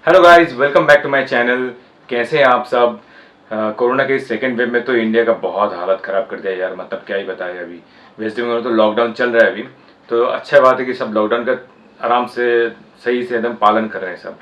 Hello guys, welcome back to my channel. कैसे हैं आप सब? कोरोना के सेकेंड वेव में तो इंडिया का बहुत हालत ख़राब कर दिया यार। मतलब क्या ही बताया अभी। वेस्ट बंगाल में तो लॉकडाउन चल रहा है अभी। तो अच्छा बात है कि सब लॉकडाउन का आराम से सही से एकदम पालन कर रहे हैं सब।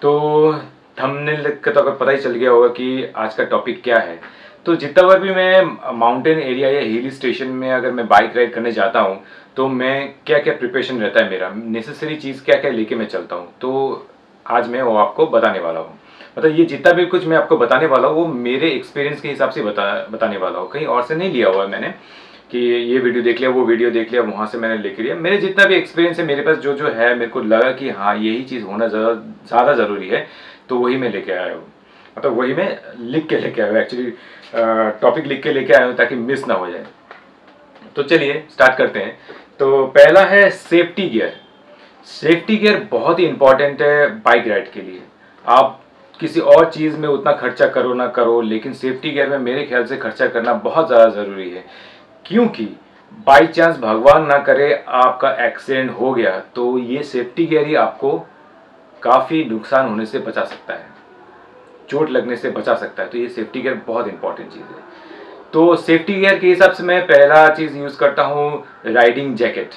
तो थंबनेल देख के तो अगर पता ही चल गया होगा कि आज का टॉपिक क्या है। तो जितना बार भी मैं माउंटेन एरिया या हिल स्टेशन में अगर मैं बाइक राइड करने जाता हूँ तो मैं क्या क्या प्रिपरेशन रहता है, मेरा नेसेसरी चीज़ क्या क्या लेके मैं चलता हूँ, तो आज मैं वो आपको बताने वाला हूँ। मतलब ये जितना भी कुछ मैं आपको बताने वाला हूँ वो मेरे एक्सपीरियंस के हिसाब से बताने वाला हूँ, कहीं और से नहीं लिया हुआ है मैंने कि ये वीडियो देख लिया, वो वीडियो देख लिया, वहाँ से मैंने लेके लिया। मेरे जितना भी एक्सपीरियंस है मेरे पास जो जो है, मेरे को लगा कि हाँ यही चीज़ होना ज़्यादा ज़रूरी है, तो वही मैं लेके आया हूँ। मतलब वही मैं लिख के लेके आया हूँ एक्चुअली। टॉपिक लिख के लेके आया हूँ ताकि मिस ना हो जाए। तो चलिए स्टार्ट करते हैं। तो पहला है सेफ्टी गियर। सेफ्टी गियर बहुत ही इंपॉर्टेंट है बाइक राइड के लिए। आप किसी और चीज़ में उतना खर्चा करो ना करो, लेकिन सेफ्टी गियर में मेरे ख्याल से खर्चा करना बहुत ज़्यादा ज़रूरी है। क्योंकि बाई चांस भगवान ना करे आपका एक्सीडेंट हो गया तो ये सेफ्टी गियर ही आपको काफ़ी नुकसान होने से बचा सकता है, चोट लगने से बचा सकता है। तो ये सेफ्टी गियर बहुत इंपॉर्टेंट चीज़ है। तो सेफ्टी गियर के हिसाब से मैं पहला चीज़ यूज़ करता हूँ राइडिंग जैकेट।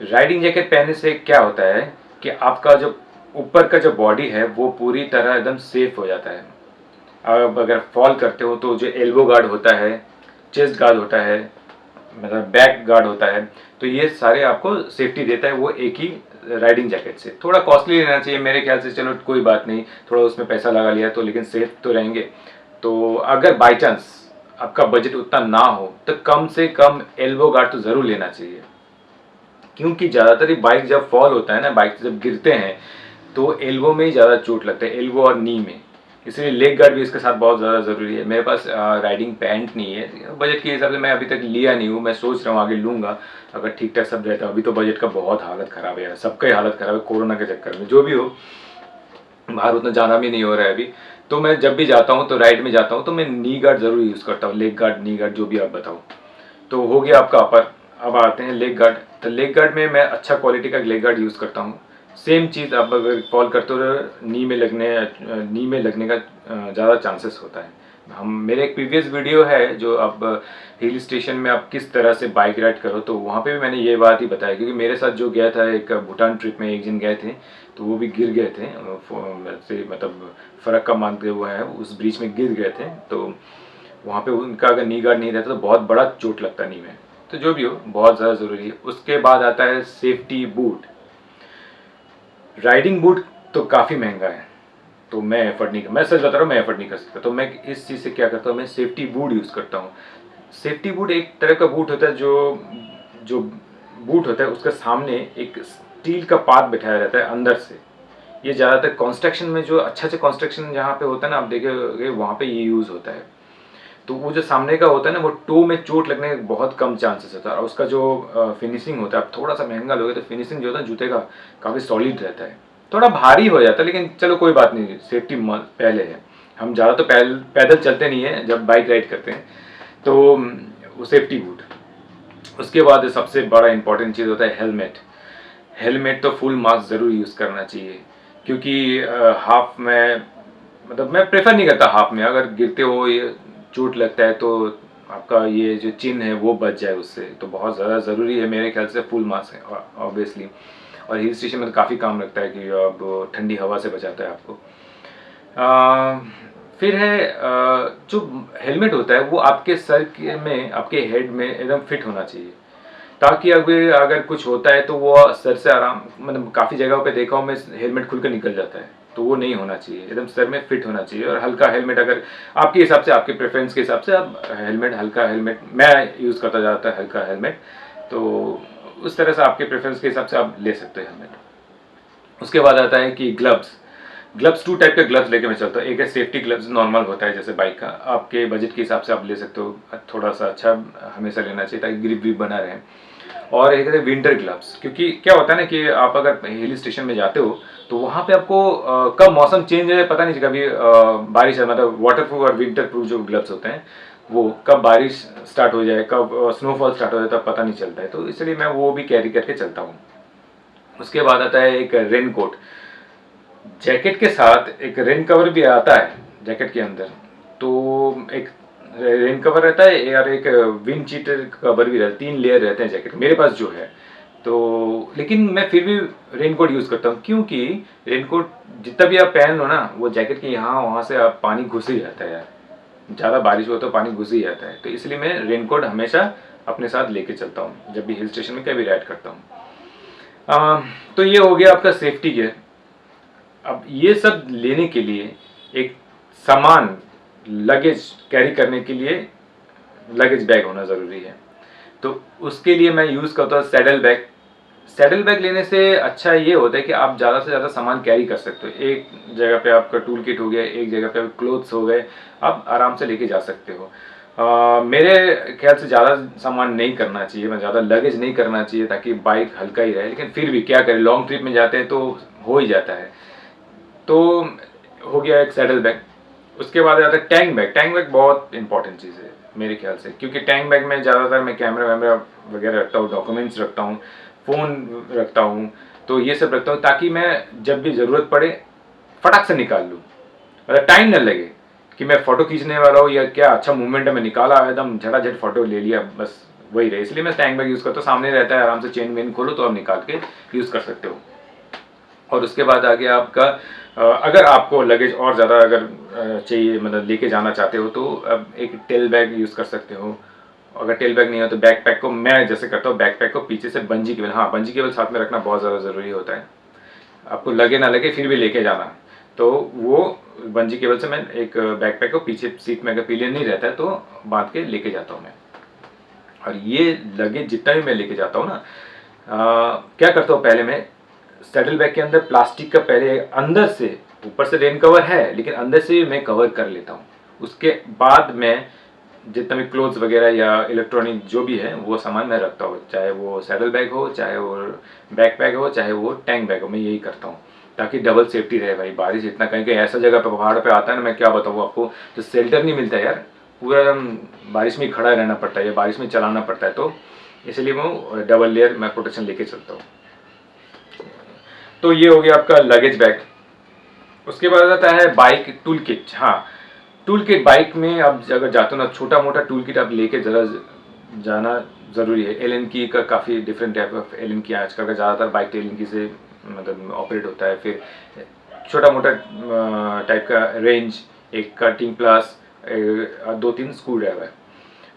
राइडिंग जैकेट पहनने से क्या होता है कि आपका जो ऊपर का जो बॉडी है वो पूरी तरह एकदम सेफ हो जाता है। अब अगर फॉल करते हो तो जो एल्बो गार्ड होता है, चेस्ट गार्ड होता है, मतलब बैक गार्ड होता है, तो ये सारे आपको सेफ्टी देता है वो एक ही राइडिंग जैकेट से। थोड़ा कॉस्टली रहना चाहिए मेरे ख्याल से, चलो कोई बात नहीं, थोड़ा उसमें पैसा लगा लिया तो, लेकिन सेफ तो रहेंगे। तो अगर बाई चांस आपका बजट उतना ना हो तो कम से कम एल्बो गार्ड तो ज़रूर लेना चाहिए। क्योंकि ज़्यादातर बाइक जब फॉल होता है ना, बाइक से जब गिरते हैं तो एल्बो में ही ज़्यादा चोट लगता है, एल्बो और नी में। इसलिए लेग गार्ड भी इसके साथ बहुत ज़्यादा ज़रूरी है। मेरे पास राइडिंग पैंट नहीं है, बजट के हिसाब से मैं अभी तक लिया नहीं हूँ। मैं सोच रहा हूँ आगे लूँगा अगर ठीक ठाक सब रहता है। अभी तो बजट का बहुत हालत ख़राब है यार, सबका ही हालत ख़राब है कोरोना के चक्कर में। जो भी हो, बाहर उतना जाना भी नहीं हो रहा है अभी। तो मैं जब भी जाता हूँ तो राइड में जाता हूँ तो मैं नी गार्ड ज़रूर यूज़ करता हूँ, लेग गार्ड नी गार्ड जो भी आप बताओ। तो हो गया आपका अपर। अब आते हैं लेग गार्ड। तो लेग गार्ड में मैं अच्छा क्वालिटी का लेग गार्ड यूज़ करता हूँ। सेम चीज़ आप अगर फॉल करते हो नी में लगने का ज़्यादा चांसेस होता है। हम मेरे एक प्रीवियस वीडियो है जो आप हिल स्टेशन में आप किस तरह से बाइक राइड करो, तो वहाँ पे भी मैंने ये बात ही बताया। क्योंकि मेरे साथ जो गया था एक भूटान ट्रिप में, एक दिन गए थे तो वो भी गिर गए थे से, मतलब फ़र्क का मानते हुए है, उस ब्रिज में गिर गए थे। तो वहाँ पे उनका अगर नी गार्ड नहीं रहता तो बहुत बड़ा चोट लगता नी में। तो जो भी हो, बहुत ज़्यादा ज़रूरी है। उसके बाद आता है सेफ्टी बूट। राइडिंग बूट तो काफ़ी महंगा है, तो मैं एफर्ट नहीं, मैं सच बता रहा हूँ, मैं एफर्ट नहीं कर सकता। तो मैं इस चीज़ से क्या करता हूँ, मैं सेफ्टी बूट यूज़ करता हूँ। सेफ्टी बूट एक तरह का बूट होता है जो जो बूट होता है उसका सामने एक स्टील का पार्ट बिठाया रहता है अंदर से। ये ज़्यादातर कंस्ट्रक्शन में, जो अच्छा अच्छा कंस्ट्रक्शन जहाँ पे होता है ना, आप देखोगे वहाँ पे ये यूज़ होता है। तो वो जो सामने का होता है ना, वो टो में चोट लगने के बहुत कम चांसेस होता है। और उसका जो फिनिशिंग होता है, आप थोड़ा सा महंगा लोगे तो फिनिशिंग जो होता है जूते का काफ़ी सॉलिड रहता है। थोड़ा भारी हो जाता है लेकिन चलो कोई बात नहीं, सेफ्टी पहले है। हम ज़्यादा तो पैदल चलते नहीं है जब बाइक राइड करते हैं। तो वो सेफ्टी बूट। उसके बाद सबसे बड़ा इंपॉर्टेंट चीज़ होता है हेलमेट। हेलमेट तो फुल मास्क ज़रूर यूज़ करना चाहिए। क्योंकि हाफ में, मतलब मैं प्रेफर नहीं करता हाफ में। अगर गिरते हो, ये चोट लगता है तो आपका ये जो चिन्ह है वो बच जाए उससे, तो बहुत ज़्यादा ज़रूरी है मेरे ख्याल से फुल मास्क है ऑब्वियसली। और हिल स्टेशन में तो काफ़ी काम लगता है कि अब ठंडी हवा से बचाता है आपको। फिर है जो हेलमेट होता है वो आपके सर में, आपके हेड में एकदम फिट होना चाहिए, ताकि अगर अगर कुछ होता है तो वो सर से आराम, मतलब काफ़ी जगहों पे देखा हूँ मैं, हेलमेट खुलकर निकल जाता है। तो वो नहीं होना चाहिए, एकदम सर में फिट होना चाहिए। और हल्का हेलमेट, अगर आपके हिसाब से, आपके प्रेफरेंस के हिसाब से आप हेलमेट, हल्का हेलमेट, मैं यूज़ करता ज़्यादातर हल्का हेलमेट। तो उस तरह से आपके प्रेफरेंस के हिसाब से आप ले सकते हैं हेलमेट। उसके बाद आता है कि ग्लव्स। ग्लव्स टू टाइप के ग्लव्स लेके मैं चलता हूँ। एक है सेफ्टी ग्लव्स, नॉर्मल होता है जैसे बाइक का, आपके बजट के हिसाब से आप ले सकते हो। थोड़ा सा अच्छा हमेशा लेना चाहिए ताकि ग्रिप भी बना रहे। और एक है विंटर ग्लव्स। क्योंकि क्या होता है ना कि आप अगर हिल स्टेशन में जाते हो तो वहाँ पे आपको कब मौसम चेंज है पता नहीं, कभी बारिश है, मतलब वाटर प्रूफ और विंटर प्रूफ जो ग्लव्स होते हैं, वो कब बारिश स्टार्ट हो जाए, कब स्नोफॉल स्टार्ट हो जाए तब पता नहीं चलता है। तो इसलिए मैं वो भी कैरी करके चलता हूँ। उसके बाद आता है एक रेन कोट। जैकेट के साथ एक रेन कवर भी आता है जैकेट के अंदर, तो एक रेन कवर रहता है और एक विंड चीटर कवर भी रहता है, 3 लेयर रहते हैं जैकेट मेरे पास जो है। तो लेकिन मैं फिर भी रेनकोट यूज़ करता हूँ, क्योंकि रेनकोट जितना भी आप पहन लो ना, वो जैकेट के यहाँ वहाँ से आप पानी घुस ही जाता है यार, ज़्यादा बारिश हो तो पानी घुस ही जाता है। तो इसलिए मैं रेनकोट हमेशा अपने साथ लेके चलता हूँ जब भी हिल स्टेशन में कभी राइड करता हूँ। तो ये हो गया आपका सेफ्टी गियर। अब ये सब लेने के लिए एक सामान लगेज कैरी करने के लिए लगेज बैग होना ज़रूरी है। तो उसके लिए मैं यूज़ करता हूँ सैडल बैग। सैडल बैग लेने से अच्छा ये होता है कि आप ज़्यादा से ज़्यादा सामान कैरी कर सकते हो। एक जगह पे आपका टूल किट हो गया, एक जगह पे क्लोथ्स हो गए, आप आराम से लेके जा सकते हो। मेरे ख्याल से ज़्यादा सामान नहीं करना चाहिए, मैं ज़्यादा लगेज नहीं करना चाहिए ताकि बाइक हल्का ही रहे, लेकिन फिर भी क्या करें, लॉन्ग ट्रिप में जाते हैं तो हो ही जाता है। तो हो गया एक सैडल बैग। उसके बाद आता है टैंक बैग। टैंक बैग बहुत इंपॉर्टेंट चीज़ है मेरे ख्याल से, क्योंकि टैंक बैग में ज़्यादातर मैं कैमरा वैमरा वगैरह रखता हूँ, डॉक्यूमेंट्स रखता हूँ, फ़ोन रखता हूँ, तो ये सब रखता हूँ ताकि मैं जब भी ज़रूरत पड़े फटाक से निकाल लूँ, मतलब टाइम न लगे कि मैं फ़ोटो खींचने वाला हूँ या क्या अच्छा मूवमेंट है, मैं निकाला एकदम झटाझट फ़ोटो ले लिया, बस वही रहे। इसलिए मैं टैंक बैग यूज़ करता हूँ, सामने रहता है, आराम से चेन वेन खोलो तो आप निकाल के यूज़ कर सकते हो। और उसके बाद आ गया आपका अगर आपको लगेज और ज़्यादा अगर चाहिए, मतलब लेके जाना चाहते हो, तो अब एक टेल बैग यूज़ कर सकते हो। अगर टेल बैग नहीं हो तो बैक पैक को, मैं जैसे करता हूँ बैक पैक को पीछे से बंजी केबल, हाँ बंजी केबल साथ में रखना बहुत ज़्यादा ज़रूरी होता है, आपको लगे ना लगे फिर भी लेके जाना। तो वो बंजी केबल से मैं एक बैक पैक को पीछे सीट में अगर पिलियन नहीं रहता है तो बांध के लेके जाता हूँ मैं। और ये लगेज जितना भी मैं लेके जाता हूँ ना, क्या करता हूँ, पहले मैं सैडल बैग के अंदर प्लास्टिक का पहले अंदर से, ऊपर से रेन कवर है लेकिन अंदर से मैं कवर कर लेता हूँ। उसके बाद मैं जितना भी क्लोथ्स वगैरह या इलेक्ट्रॉनिक जो भी है वो सामान मैं रखता हूँ, चाहे वो सैडल बैग हो, चाहे वो बैक पैक हो, चाहे वो टैंक बैग हो, मैं यही करता हूँ ताकि डबल सेफ्टी रहे भाई। बारिश इतना कहीं कहीं ऐसा जगह पे पहाड़ पे आता है ना, मैं क्या बताऊँ आपको, तो शेल्टर नहीं मिलता यार, पूरा एकदम बारिश में ही खड़ा रहना पड़ता है या बारिश में चलाना पड़ता है, तो इसलिए मैं डबल लेयर मैं प्रोटेक्शन लेके चलता हूँ। तो ये हो गया आपका लगेज बैग। उसके बाद आता है बाइक टूल किट। हाँ, टूल किट बाइक में आप अगर जाते हो ना, छोटा मोटा टूल किट आप लेके जरा जाना ज़रूरी है। एल एन की का काफ़ी different type of L N की आजकल का ज़्यादातर बाइक एल एन की से मतलब ऑपरेट होता है। फिर छोटा मोटा टाइप का रेंज, एक कटिंग प्लस, 2-3 स्क्रू ड्राइवर,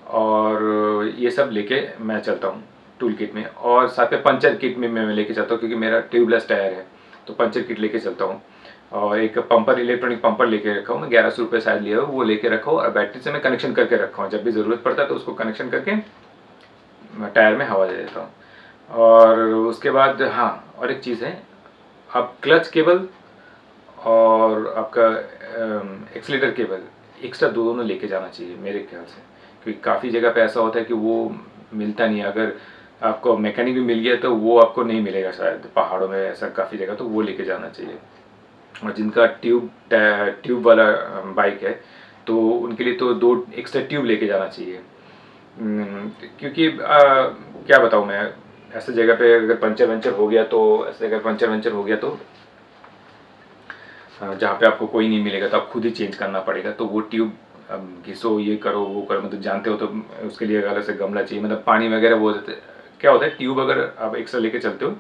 और ये सब लेके मैं चलता हूँ टूल किट में। और साथ में पंचर किट में मैं लेके चलता हूँ क्योंकि मेरा ट्यूबलेस टायर है, तो पंचर किट लेके चलता हूँ। और एक पंपर, इलेक्ट्रॉनिक पंपर लेके रखा हूँ मैं, 1100 रुपये शायद लिया हो, वो लेके रखा हूँ और बैटरी से मैं कनेक्शन करके रखा हूँ, जब भी ज़रूरत पड़ता है तो उसको कनेक्शन करके मैं टायर में हवा दे देता हूँ। और उसके बाद हाँ, और एक चीज़ है, आप क्लच केबल और आपका एक्सीलेटर केबल एक्स्ट्रा दोनों लेके जाना चाहिए मेरे ख्याल से, क्योंकि काफ़ी जगह पे ऐसा होता है कि वो मिलता नहीं है। अगर आपको मैकेनिक भी मिल गया तो वो आपको नहीं मिलेगा शायद पहाड़ों में, ऐसा काफ़ी जगह, तो वो लेके जाना चाहिए। और जिनका ट्यूब वाला बाइक है तो उनके लिए तो 2 एक्स्ट्रा ट्यूब लेके जाना चाहिए। क्योंकि क्या बताऊँ मैं, ऐसे जगह पे अगर पंचर वंचर हो गया तो, ऐसे अगर पंचर वंचर हो गया तो जहाँ पे आपको कोई नहीं मिलेगा तो आप खुद ही चेंज करना पड़ेगा। तो वो ट्यूब घिसो, ये करो वो करो, मतलब जानते हो, तो उसके लिए अलग से गमला चाहिए, मतलब पानी वगैरह वो क्या होता है, ट्यूब अगर आप एक्स्ट्रा लेके चलते हो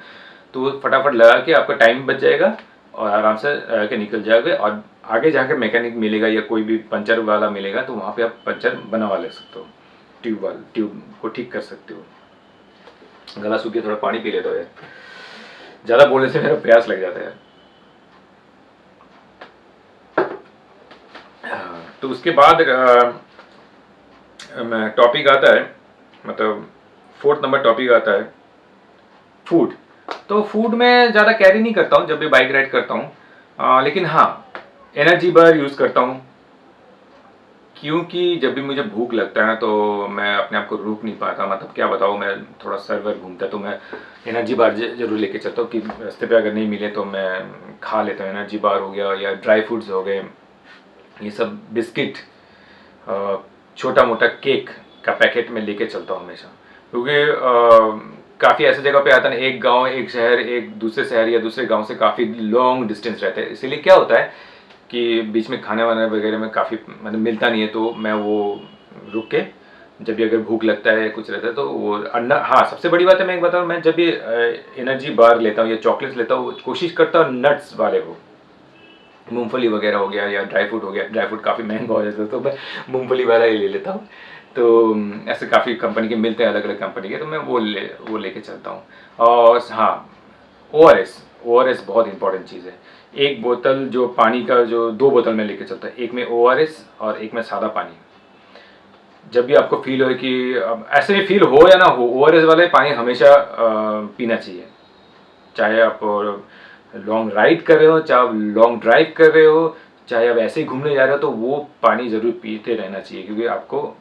तो फटाफट लगा के आपका टाइम बच जाएगा और आराम से के निकल जाएगा। और आगे जाके मैकेनिक मिलेगा या कोई भी पंचर वाला मिलेगा तो वहाँ पे आप पंचर बनवा ले सकते हो, ट्यूब को ठीक कर सकते हो। गला सूख गया, थोड़ा पानी पी लेता हो यार, ज़्यादा बोलने से मेरा प्यास लग जाता है। तो उसके बाद टॉपिक आता है, मतलब 4th नंबर टॉपिक आता है फूड। तो फूड में ज़्यादा कैरी नहीं करता हूँ जब भी बाइक राइड करता हूँ, लेकिन हाँ एनर्जी बार यूज़ करता हूँ, क्योंकि जब भी मुझे भूख लगता है तो मैं अपने आप को रोक नहीं पाता, मतलब क्या बताऊँ, मैं थोड़ा सर्वर घूमता है तो मैं एनर्जी बार जरूर लेके चलता हूँ कि रास्ते पे अगर नहीं मिले तो मैं खा लेता हूँ। एनर्जी बार हो गया या ड्राई फ्रूट्स हो गए, ये सब बिस्किट, छोटा मोटा केक का पैकेट में लेके चलता हूँ हमेशा, क्योंकि काफ़ी ऐसे जगह पे आता है ना, एक गांव एक शहर एक दूसरे शहर या दूसरे गांव से काफ़ी लॉन्ग डिस्टेंस रहता है, इसीलिए क्या होता है कि बीच में खाने वाने वगैरह में काफ़ी मतलब मिलता नहीं है, तो मैं वो रुक के जब भी अगर भूख लगता है कुछ रहता है तो वो अन्ना। हाँ, सबसे बड़ी बात है, मैं एक बताऊँ, मैं जब भी एनर्जी बार लेता हूँ या चॉकलेट्स लेता हूँ, कोशिश करता हूँ नट्स वाले हो, मूंगफली वगैरह हो गया या ड्राई फ्रूट हो गया। ड्राई फ्रूट काफ़ी महंगा हो जाता है तो मैं मूंगफली वाला ही ले लेता हूँ। तो ऐसे काफ़ी कंपनी के मिलते हैं, अलग अलग कंपनी के, तो मैं वो लेके चलता हूँ। और हाँ, ओ आर एस बहुत इंपॉर्टेंट चीज़ है। एक बोतल जो पानी का, जो 2 बोतल में लेके चलता है, एक में ओ आर एस और एक में सादा पानी। जब भी आपको फील हो कि ऐसे भी फील हो या ना हो, ओ आर एस वाले पानी हमेशा पीना चाहिए। चाहे आप लॉन्ग राइड कर रहे हो, चाहे आप लॉन्ग ड्राइव कर रहे हो, चाहे आप ऐसे ही घूमने जा रहे हो, तो वो पानी ज़रूर पीते रहना चाहिए, क्योंकि आपको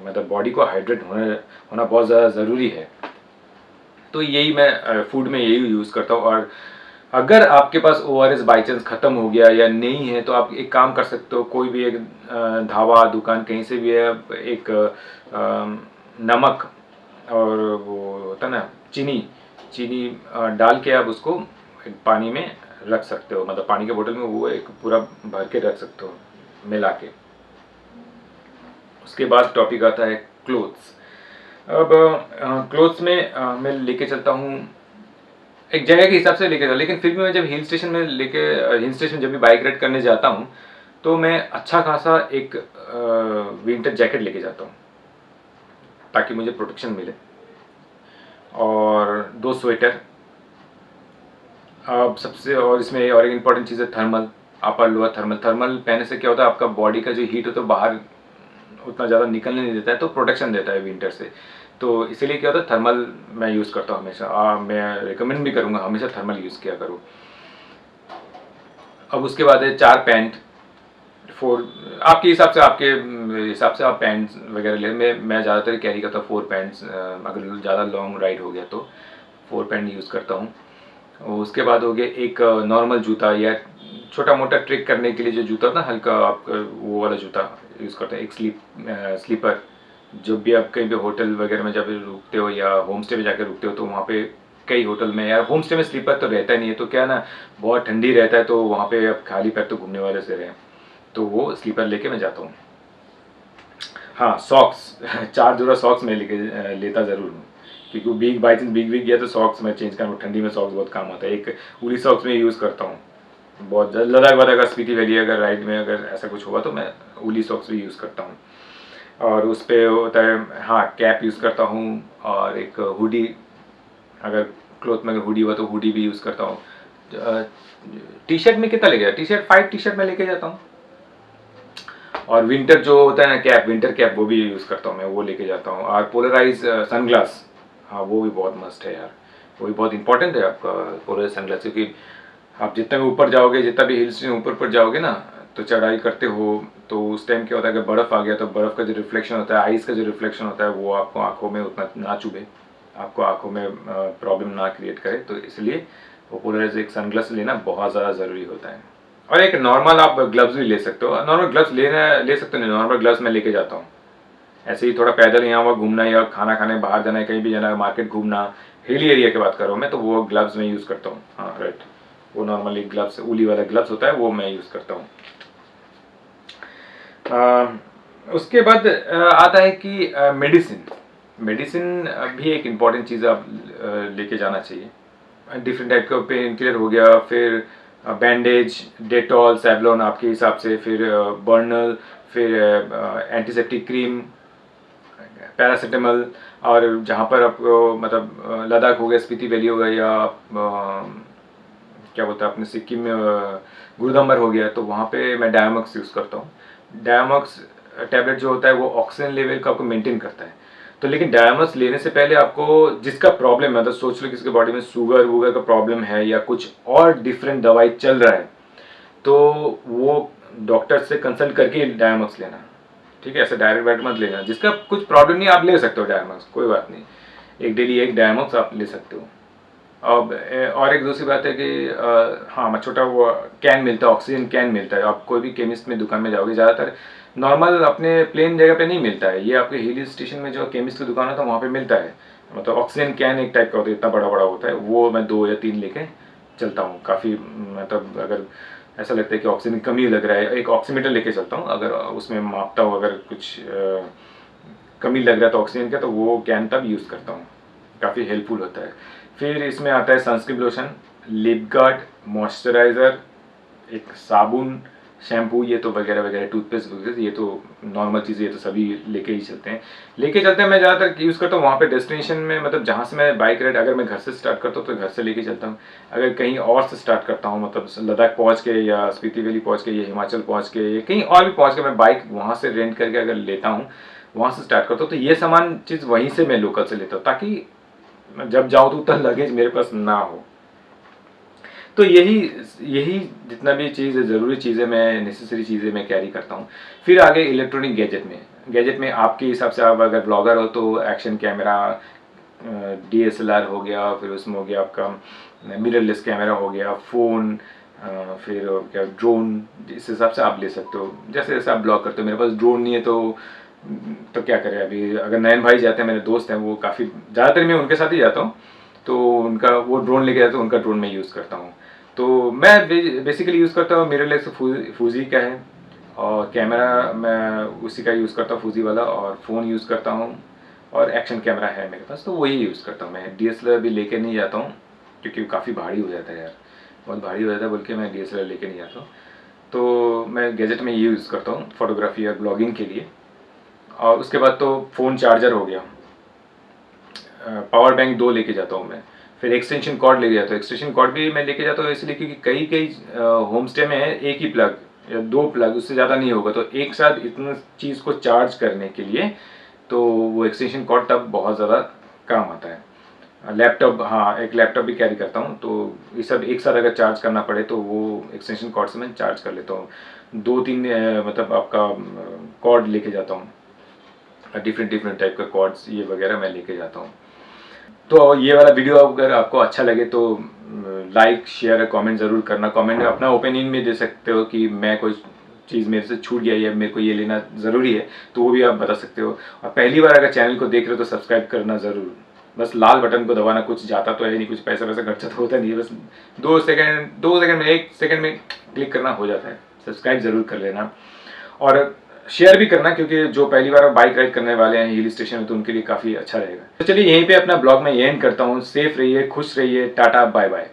मतलब बॉडी को हाइड्रेट होना बहुत ज़्यादा ज़रूरी है। तो यही मैं फूड में यही यूज़ करता हूँ। और अगर आपके पास O R S by chance ख़त्म हो गया या नहीं है, तो आप एक काम कर सकते हो, कोई भी एक ढाबा दुकान कहीं से भी है, एक नमक और वो होता है ना चीनी, चीनी डाल के आप उसको एक पानी में रख सकते हो, मतलब पानी के बोतल में वो एक पूरा भर के रख सकते हो मिला के। उसके बाद टॉपिक आता है क्लोथ्स। अब क्लोथ्स में मैं लेके चलता हूँ एक जगह के हिसाब से लेके जाता, लेकिन फिर भी मैं जब हिल स्टेशन जब भी बाइक राइड करने जाता हूँ, तो मैं अच्छा खासा एक विंटर जैकेट लेके जाता हूँ, ताकि मुझे प्रोटेक्शन मिले। और 2 स्वेटर। अब सबसे और इसमें और एक इम्पॉर्टेंट चीज़ है thermal, upper lower thermal. Thermal पहनने से क्या होता है, आपका बॉडी का जो हीट होता है बाहर उतना ज़्यादा निकलने नहीं देता है, तो प्रोटेक्शन देता है विंटर से। तो इसीलिए क्या होता है, थर्मल मैं यूज़ करता हूँ हमेशा। मैं रिकमेंड भी करूँगा हमेशा थर्मल यूज़ किया करो। अब उसके बाद है 4 पैंट, 4, आपके हिसाब से आप पैंट्स वगैरह ले। मैं ज़्यादातर कैरी करता हूँ 4 पैंट्स, अगर ज़्यादा लॉन्ग राइड हो गया तो 4 पैंट यूज़ करता हूँ। और उसके बाद हो गया एक नॉर्मल जूता, या छोटा मोटा ट्रिक करने के लिए जो जूता होता है ना, हल्का आप वो वाला जूता यूज़ करते हैं। एक स्लीपर, जब भी आप कहीं पे होटल वगैरह में जब रुकते हो या होम स्टे में जाकर रुकते हो, तो वहाँ पे कई होटल में, यार होम स्टे में स्लीपर तो रहता ही नहीं है, तो क्या है ना, बहुत ठंडी रहता है, तो वहाँ पे अब खाली पैर तो घूमने वाले से रहे, तो वो स्लीपर लेके मैं जाता हूँ। हाँ, सॉक्स 4 जोड़ा सॉक्स मैं लेता ज़रूर हूँ, क्योंकि भीग बाई चांस भीग गया तो सॉक्स मैं चेंज करूँ। ठंडी में सॉक्स बहुत काम आता है। एक वूली सॉक्स में यूज़ करता हूँ बहुत ज़्यादा। लद्दाख वद्दाख का स्पीति वैली अगर राइड में अगर ऐसा कुछ हुआ तो मैं वूली सॉक्स भी यूज़ करता हूँ। और उस पर होता है, हाँ, कैप यूज़ करता हूँ। और एक हुडी, अगर क्लोथ में अगर हुडी हुआ तो हुडी भी यूज़ करता हूँ। टी शर्ट में कितना ले गया, टी शर्ट 5 टी शर्ट में लेके जाता हूँ। और विंटर जो होता है ना कैप, विंटर कैप, वो भी यूज़ करता हूँ मैं, वो लेके जाता हूँ। और पोलराइज सनग्लास, हाँ वो भी बहुत मस्त है यार, वो भी बहुत इंपॉर्टेंट है आपका पोलराइज सनग्लास, क्योंकि आप जितना भी ऊपर जाओगे, जितना भी हिल स्टेशन ऊपर जाओगे ना, तो चढ़ाई करते हो, तो उस टाइम क्या होता है, अगर बर्फ़ आ गया तो बर्फ़ का जो रिफ्लेक्शन होता है, आइस का जो रिफ्लेक्शन होता है, वो आपको आंखों में उतना ना चुभे, आपको आंखों में प्रॉब्लम ना क्रिएट करे। तो इसलिए वो पोलराइज एक सनग्लास लेना बहुत ज़्यादा ज़रूरी होता है। और एक नॉर्मल आप ग्लव्स भी ले सकते हो, नॉर्मल ग्लव्स ले सकते हो, नहीं नॉर्मल ग्लव्स मैं लेके जाता हूँ। ऐसे ही थोड़ा पैदल यहाँ वहाँ घूमना या खाना खाने बाहर जाना है, कहीं भी जाना है, मार्केट घूमना, हिली एरिया की बात कर रहा हूँ मैं, तो वो ग्लव्स मैं यूज़ करता हूँ। हाँ राइट, वो नॉर्मली ग्लव्स, ऊली वाला ग्लव्स होता है, वो मैं यूज़ करता हूँ। उसके बाद आता है कि मेडिसिन। मेडिसिन भी एक इम्पॉर्टेंट चीज़ आप लेके जाना चाहिए। डिफरेंट टाइप का पेन किलर हो गया, फिर बैंडेज, डेटॉल, सेवलॉन आपके हिसाब से, फिर बर्नल, फिर एंटीसेप्टिक क्रीम, पैरासीटामल। और जहाँ पर आपको मतलब लद्दाख हो गया, स्पीति वैली हो गया, या क्या बोलते हैं अपने सिक्किम में गुरुदम्बर हो गया, तो वहाँ पे मैं डायमॉक्स यूज़ करता हूँ। डायमॉक्स टैबलेट जो होता है वो ऑक्सीजन लेवल को आपको मेंटेन करता है। तो लेकिन डायमॉक्स लेने से पहले आपको, जिसका प्रॉब्लम है, मतलब सोच लो किसके बॉडी में शुगर वूगर का प्रॉब्लम है या कुछ और डिफरेंट दवाई चल रहा है, तो वो डॉक्टर से कंसल्ट करके डायमॉक्स लेना, ठीक है। ऐसे डायरेक्ट बैट मत लेना। जिसका कुछ प्रॉब्लम नहीं आप ले सकते हो डायमॉक्स, कोई बात नहीं, एक डेली एक डायमॉक्स आप ले सकते हो। अब और एक दूसरी बात है कि हाँ, मैं छोटा वो कैन मिलता है, ऑक्सीजन कैन मिलता है। आप कोई भी केमिस्ट में दुकान में जाओगे, ज़्यादातर नॉर्मल अपने प्लेन जगह पे नहीं मिलता है, ये आपके हिल स्टेशन में जो केमिस्ट की दुकान होता है वहाँ पे मिलता है। मतलब ऑक्सीजन कैन एक टाइप का होता है, इतना बड़ा बड़ा होता है, वो मैं 2 या 3 लेके चलता हूँ। काफ़ी मतलब अगर ऐसा लगता है कि ऑक्सीजन की कमी लग रहा है, एक ऑक्सीमीटर लेके चलता हूँ, अगर उसमें मापता हूँ अगर कुछ कमी लग रहा है तो ऑक्सीजन का, तो वो कैन तब यूज़ करता हूँ। काफ़ी हेल्पफुल होता है। फिर इसमें आता है sunscreen lotion, lip guard, moisturiser, एक साबुन, शैम्पू, ये तो वगैरह वगैरह, टूथपेस्ट वगैरह, ये तो नॉर्मल चीज़ें, ये तो सभी लेके ही चलते हैं। मैं ज़्यादातर यूज़ करता हूँ वहाँ पे डेस्टिनेशन में, मतलब जहाँ से मैं बाइक राइड, अगर मैं घर से स्टार्ट करता हूँ तो घर से लेके चलता हूँ। अगर कहीं और से स्टार्ट करता हूँ, मतलब लद्दाख पहुँच के या स्पीति वैली पहुँच के या हिमाचल पहुँच के या कहीं और भी पहुँच के, मैं बाइक वहाँ से रेंट करके अगर लेता हूँ, वहाँ से स्टार्ट करता हूँ, तो ये सामान चीज़ वहीं से मैं लोकल से लेता हूँ, ताकि जब जाऊँ तो उतना लगेज मेरे पास ना हो। तो यही यही जितना भी चीज़ ज़रूरी चीज़ें, मैं नेसेसरी चीज़ें मैं कैरी करता हूँ। फिर आगे इलेक्ट्रॉनिक गैजेट में आपके हिसाब से, आप अगर ब्लॉगर हो तो एक्शन कैमरा, डीएसएलआर हो गया, फिर उसमें हो गया आपका मिररलेस कैमरा हो गया, फ़ोन, फिर क्या ड्रोन, इस हिसाब से आप ले सकते हो जैसे जैसे आप ब्लॉग करते हो। मेरे पास ड्रोन नहीं है तो क्या करें, अभी अगर नयन भाई जाते हैं, मेरे दोस्त हैं, वो काफ़ी ज़्यादातर मैं उनके साथ ही जाता हूँ, तो उनका वो ड्रोन लेके जाते हैं, उनका ड्रोन मैं यूज़ करता हूँ। तो मैं बेसिकली यूज़ करता हूँ मिररलेस फूजी का है, और कैमरा मैं उसी का यूज़ करता हूँ, फूजी वाला, और फ़ोन यूज़ करता हूँ, और एक्शन कैमरा है मेरे पास, तो वही यूज़ करता हूँ। मैं डीएसएलआर भी लेके नहीं जाता हूँ, क्योंकि काफ़ी भारी हो जाता है यार, बहुत भारी हो जाता है, बोल के मैं डीएसएलआर लेके नहीं जाता हूँ। तो मैं गैजेट में ये यूज़ करता हूँ फोटोग्राफी या ब्लॉगिंग के लिए। और उसके बाद तो फ़ोन चार्जर हो गया, पावर बैंक 2 लेके जाता हूँ मैं, फिर एक्सटेंशन कॉर्ड लेके जाता हूँ। एक्सटेंशन कॉर्ड भी मैं लेके जाता हूँ इसलिए क्योंकि कई कई होम स्टे में एक ही प्लग या 2 प्लग, उससे ज़्यादा नहीं होगा, तो एक साथ इतना चीज़ को चार्ज करने के लिए तो वो एक्सटेंशन कॉर्ड तब बहुत ज़्यादा काम आता है। लैपटॉप, हाँ, एक लैपटॉप भी कैरी करता हूँ, तो ये सब एक साथ अगर चार्ज करना पड़े तो वो एक्सटेंशन कॉर्ड से मैं चार्ज कर लेता हूँ। 2-3 मतलब आपका कॉर्ड लेके जाता हूँ, डिफरेंट डिफरेंट टाइप का कॉर्ड्स ये वगैरह मैं लेके जाता हूँ। तो ये वाला वीडियो अगर आपको अच्छा लगे तो लाइक शेयर कमेंट ज़रूर करना। कमेंट में अपना ओपिनियन भी दे सकते हो कि मैं कोई चीज़ मेरे से छूट गया या मेरे को ये लेना ज़रूरी है, तो वो भी आप बता सकते हो। और पहली बार अगर चैनल को देख रहे हो तो सब्सक्राइब करना ज़रूर, बस लाल बटन को दबाना, कुछ जाता तो है नहीं, कुछ पैसा वैसा खर्चा तो होता नहीं है, बस 2 सेकंड में 1 सेकंड में क्लिक करना हो जाता है। सब्सक्राइब ज़रूर कर लेना और शेयर भी करना, क्योंकि जो पहली बार बाइक राइड करने वाले हैं हिल स्टेशन में, तो उनके लिए काफ़ी अच्छा रहेगा। तो चलिए यहीं पे अपना ब्लॉग में एंड करता हूँ। सेफ रहिए, खुश रहिए, टाटा बाय बाय।